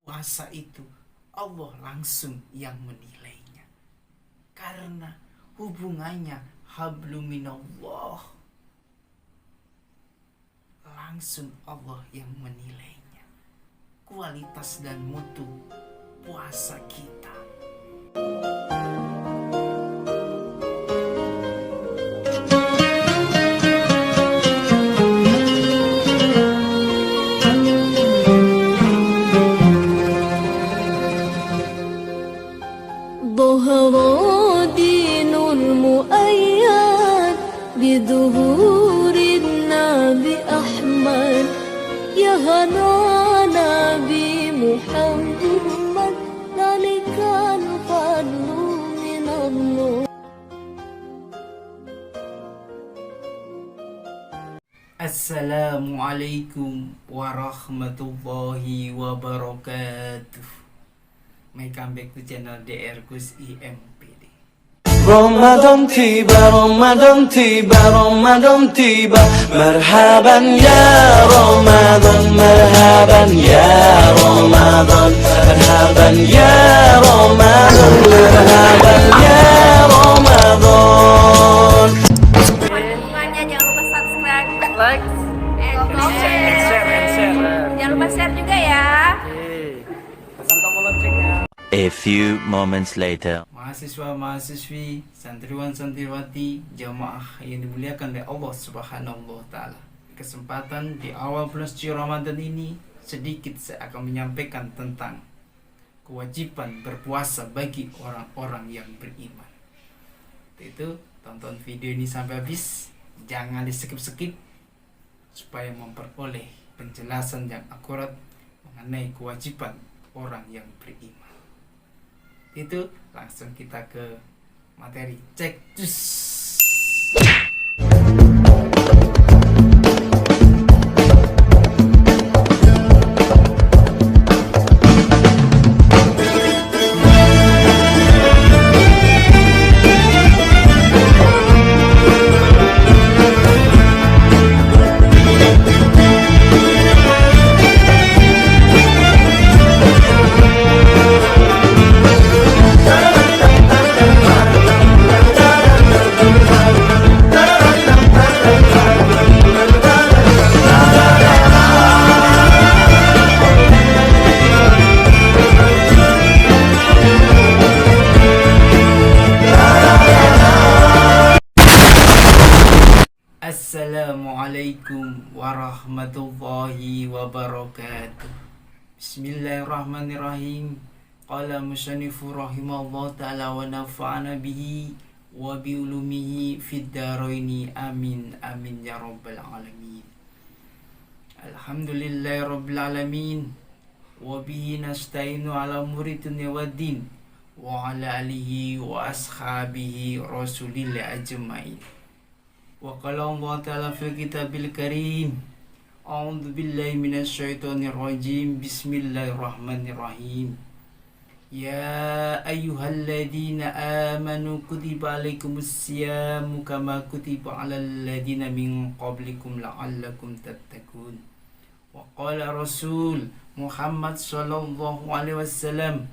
puasa itu Allah langsung yang menilainya, karena hubungannya hablum minallah, langsung Allah yang menilainya kualitas dan mutu puasa kita. ظهر دين المؤيد بظهور النبي أحمد يا هنا نبي محمد ذلك الفضل من الله. Assalamualaikum warahmatullahi wabarakatuh. May come back to channel DR Gus IMPD. رمضان تيبا رمضان تيبا رمضان تيبا مرحبا يا رمضان مرحبا يا رمضان مرحبا يا رمضان مرحبا يا رمضان. Semuanya jangan lupa subscribe, Like, share. Jangan lupa share juga ya. tekan tombol loncengnya. A few moments later. Mahasiswa-mahasiswi, santriwan-santriwati, jamaah yang dimuliakan oleh Allah Subhanahu wa taala. Kesempatan di awal bulan suci Ramadan ini, sedikit saya akan menyampaikan tentang kewajiban berpuasa bagi orang-orang yang beriman. Itu tonton video ini sampai habis, jangan di skip-skip supaya memperoleh penjelasan yang akurat mengenai kewajiban orang yang beriman. Itu langsung kita ke materi, cek cus. Assalamualaikum warahmatullahi wabarakatuh. Bismillahirrahmanirrahim. Qala musannifu rahimallahu ta'ala wa nafa'ana bihi wa bi ulumihi fid dharaini amin amin ya rabbal alamin. Alhamdulillahi rabbil alamin wa bihi nasta'inu ala umuri dunya waddin wa ala alihi wa ashabihi rasulillah ajmain. Wa qala Allah ta'ala fi kitabil karim, a'udzu billahi minasyaitonir rajim, bismillahirrahmanirrahim. Ya ayyuhalladzina amanu kutiba alaikumus siyamu kama kutiba alal ladzina min qablikum la'allakum tattaqun. Wa qala Rasul Muhammad sallallahu alaihi wasallam,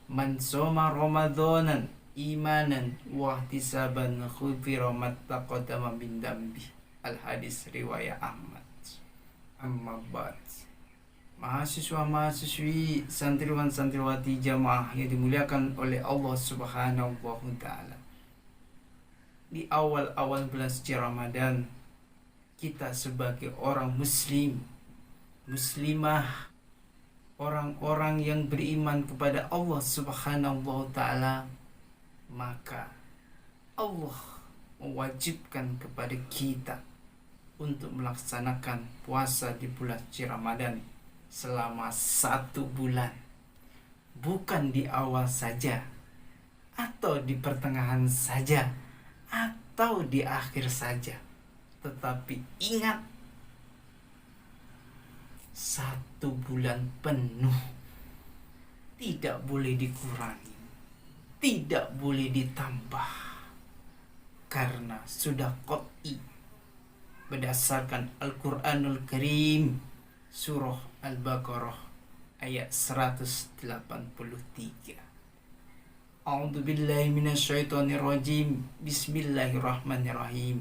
man shoma ramadanan imanan wa ihtisaban ghufira ma taqaddama min dambi. Al hadis riwayat Ahmad. Amma ba'd. Mahasiswa-mahasiswi, santriwan-santriwati, jamaah yang dimuliakan oleh Allah Subhanahu wa taala. Di awal-awal bulan suci Ramadan, kita sebagai orang muslim, muslimah, orang-orang yang beriman kepada Allah Subhanahu wa taala, maka Allah mewajibkan kepada kita untuk melaksanakan puasa di bulan suci Ramadan selama 1 bulan. Bukan di awal saja, atau di pertengahan saja, atau di akhir saja. Tetapi ingat, 1 bulan penuh, tidak boleh dikurangi, tidak boleh ditambah, karena sudah qat'i berdasarkan Al-Quranul Karim, surah Al-Baqarah ayat 183. A'udzubillahi minasyaitonirrajim. Bismillahirrahmanirrahim.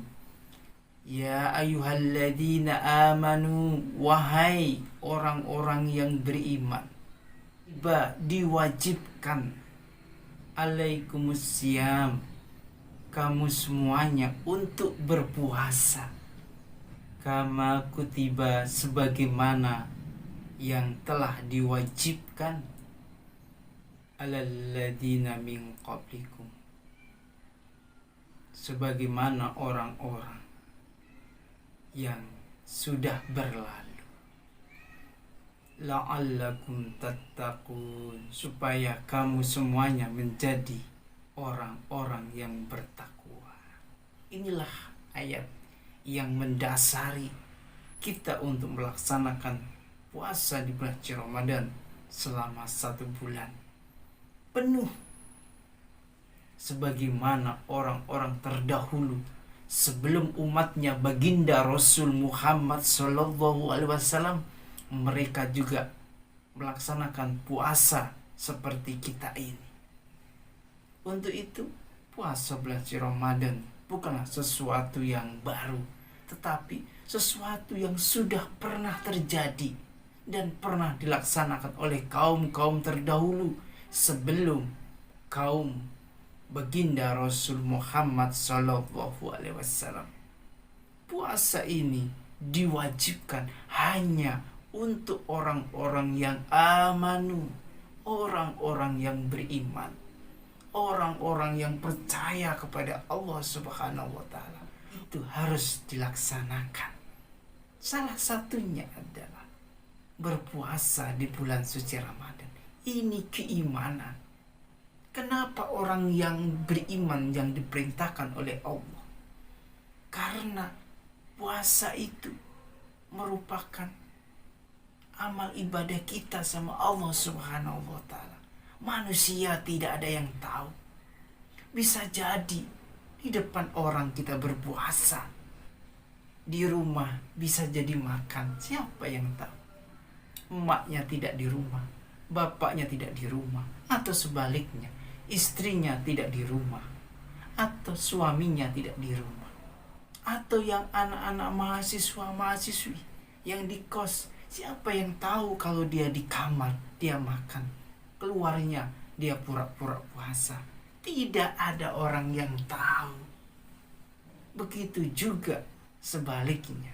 Ya ayyuhalladzina amanu, wahai orang-orang yang beriman, diwajibkan alaikumusiyam, kamu semuanya untuk berpuasa, kama kutiba, sebagaimana yang telah diwajibkan, alalladzina min qablikum, sebagaimana orang-orang yang sudah berlalu, la'allakum tattaqun, supaya kamu semuanya menjadi orang-orang yang bertakwa. Inilah ayat yang mendasari kita untuk melaksanakan puasa di bulan Ramadan selama 1 bulan penuh, sebagaimana orang-orang terdahulu sebelum umatnya baginda Rasul Muhammad SAW, mereka juga melaksanakan puasa seperti kita ini. Untuk itu, puasa bulan Ramadan bukanlah sesuatu yang baru, tetapi sesuatu yang sudah pernah terjadi dan pernah dilaksanakan oleh kaum-kaum terdahulu sebelum kaum baginda Rasul Muhammad SAW. Puasa ini diwajibkan hanya untuk orang-orang yang amanu, orang-orang yang beriman, orang-orang yang percaya kepada Allah Subhanahu wa Ta'ala. Itu harus dilaksanakan. Salah satunya adalah berpuasa di bulan suci Ramadan. Ini keimanan. Kenapa orang yang beriman yang diperintahkan oleh Allah? Karena puasa itu merupakan amal ibadah kita sama Allah Subhanahu wa Ta'ala. Manusia tidak ada yang tahu. Bisa jadi di depan orang kita berpuasa, di rumah bisa jadi makan, siapa yang tahu? Emaknya tidak di rumah, bapaknya tidak di rumah, atau sebaliknya, istrinya tidak di rumah, atau suaminya tidak di rumah, atau yang anak-anak mahasiswa-mahasiswi yang di kos, siapa yang tahu kalau dia di kamar, dia makan, keluarnya dia pura-pura puasa. Tidak ada orang yang tahu. Begitu juga sebaliknya,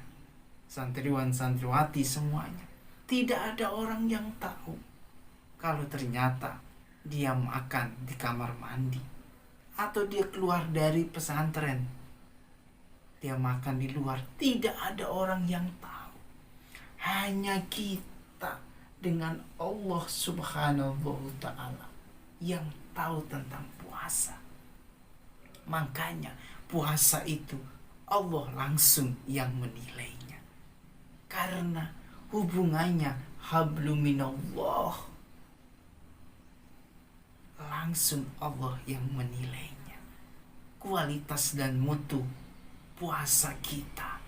santriwan-santriwati semuanya, tidak ada orang yang tahu kalau ternyata dia makan di kamar mandi, atau dia keluar dari pesantren, dia makan di luar. Tidak ada orang yang tahu. Hanya kita dengan Allah Subhanahu wa Ta'ala yang tahu tentang puasa. Makanya puasa itu Allah langsung yang menilainya, karena hubungannya hablum minallah, langsung Allah yang menilainya. Kualitas dan mutu puasa kita.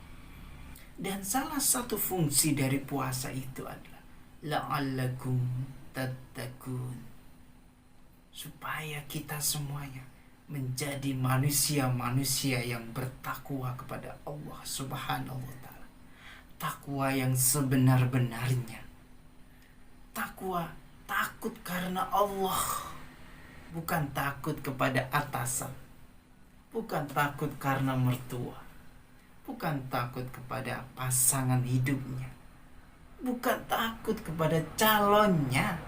Dan salah satu fungsi dari puasa itu adalah la'allakum tattaqun, supaya kita semuanya menjadi manusia-manusia yang bertakwa kepada Allah Subhanahu wa Ta'ala. Takwa yang sebenar-benarnya. Takwa takut karena Allah, bukan takut kepada atasan, bukan takut karena mertua, bukan takut kepada pasangan hidupnya, bukan takut kepada calonnya.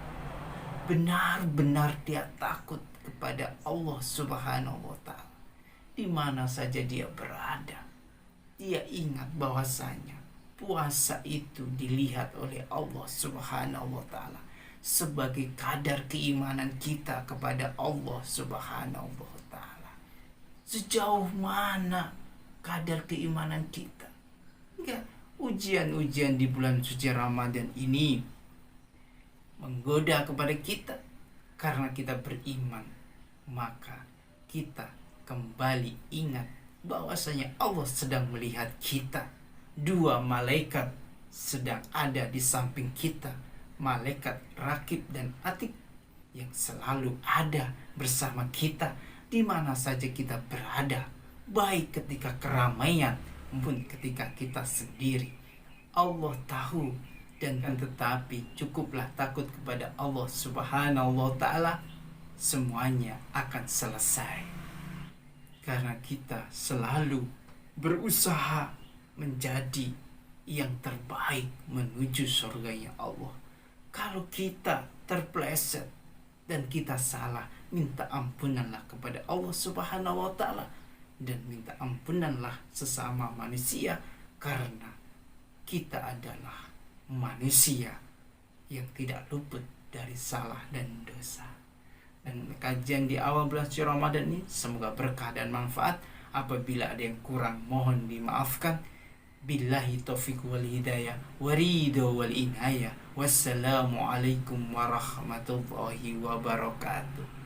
Benar-benar dia takut kepada Allah Subhanahu wa Ta'ala. Di mana saja dia berada, dia ingat bahwasanya puasa itu dilihat oleh Allah Subhanahu wa Ta'ala sebagai kadar keimanan kita kepada Allah Subhanahu wa Ta'ala. Sejauh mana kadar keimanan kita? Enggak, ujian-ujian di bulan suci Ramadan ini menggoda kepada kita. Karena kita beriman, maka kita kembali ingat bahwasanya Allah sedang melihat kita. 2 malaikat sedang ada di samping kita malaikat rakib dan atid yang selalu ada bersama kita di mana saja kita berada, baik ketika keramaian maupun ketika kita sendiri. Allah tahu, dan tetapi cukuplah takut kepada Allah Subhanahu wa Ta'ala, semuanya akan selesai. Karena kita selalu berusaha menjadi yang terbaik menuju surganya Allah. Kalau kita terpeleset dan kita salah, minta ampunanlah kepada Allah Subhanahu wa Ta'ala, dan minta ampunanlah sesama manusia, karena kita adalah manusia yang tidak luput dari salah dan dosa. Dan kajian di awal bulan suci Ramadan ini semoga berkah dan manfaat. Apabila ada yang kurang, mohon dimaafkan. Billahi taufiq wal hidayah waridho wal inayah. Wassalamualaikum warahmatullahi wabarakatuh.